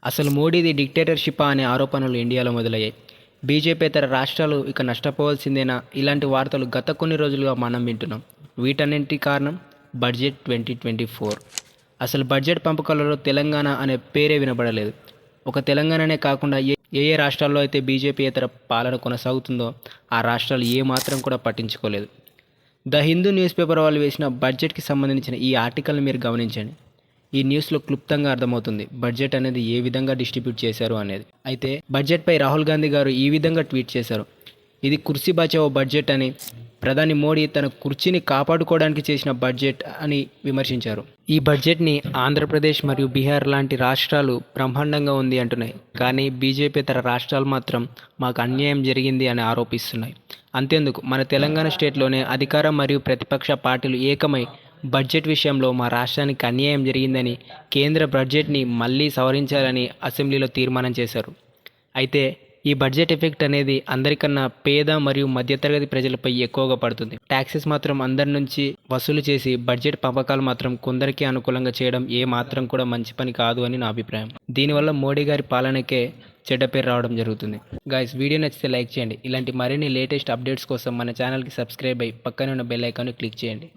అసలు మోడీది డిక్టేటర్‌షిప్పా అనే ఆరోపణలు ఇండియాలో మొదలయ్యాయి. బీజేపీయేతర రాష్ట్రాలు ఇక నష్టపోవాల్సిందేనా ఇలాంటి వార్తలు గత కొన్ని రోజులుగా మనం వింటున్నాం. వీటన్నింటికి కారణం బడ్జెట్ 2024. అసలు బడ్జెట్ పంపకాలలో తెలంగాణ అనే పేరే వినబడలేదు. ఒక తెలంగాణనే కాకుండా ఏ ఏ రాష్ట్రాల్లో అయితే బీజేపీయేతర పాలన కొనసాగుతుందో ఆ రాష్ట్రాలు ఏమాత్రం కూడా పట్టించుకోలేదు. ద హిందూ న్యూస్ పేపర్ వాళ్ళు వేసిన బడ్జెట్‌కి సంబంధించిన ఈ ఆర్టికల్‌ని మీరు గమనించండి. ఈ న్యూస్లో క్లుప్తంగా అర్థమవుతుంది బడ్జెట్ అనేది ఏ విధంగా డిస్ట్రిబ్యూట్ చేశారు అనేది. అయితే బడ్జెట్పై రాహుల్ గాంధీ గారు ఈ విధంగా ట్వీట్ చేశారు. ఇది కుర్సీ బచావో బడ్జెట్ అని, ప్రధాని మోడీ తన కుర్చీని కాపాడుకోవడానికి చేసిన బడ్జెట్ అని విమర్శించారు. ఈ బడ్జెట్ని ఆంధ్రప్రదేశ్ మరియు బీహార్ లాంటి రాష్ట్రాలు బ్రహ్మాండంగా ఉంది అంటున్నాయి. కానీ బీజేపీతర రాష్ట్రాలు మాత్రం మాకు అన్యాయం జరిగింది అని ఆరోపిస్తున్నాయి. అంతేందుకు మన తెలంగాణ స్టేట్లోనే అధికార మరియు ప్రతిపక్ష పార్టీలు ఏకమై బడ్జెట్ విషయంలో మా రాష్ట్రానికి అన్యాయం జరిగిందని, కేంద్ర బడ్జెట్ని మళ్ళీ సవరించాలని అసెంబ్లీలో తీర్మానం చేశారు. అయితే ఈ బడ్జెట్ ఎఫెక్ట్ అనేది అందరికన్నా పేద మరియు మధ్యతరగతి ప్రజలపై ఎక్కువగా పడుతుంది. ట్యాక్సెస్ మాత్రం అందరి నుంచి వసూలు చేసి బడ్జెట్ పంపకాలు మాత్రం కొందరికీ అనుకూలంగా చేయడం ఏ మాత్రం కూడా మంచి పని కాదు అని నా అభిప్రాయం. దీనివల్ల మోడీ గారి పాలనకే చెడ్డ పేరు రావడం జరుగుతుంది. గైస్, వీడియో నచ్చితే లైక్ చేయండి. ఇలాంటి మరిన్ని లేటెస్ట్ అప్డేట్స్ కోసం మన ఛానల్కి సబ్స్క్రైబ్ అయ్యి పక్కనే ఉన్న బెల్ ఐకాన్ని క్లిక్ చేయండి.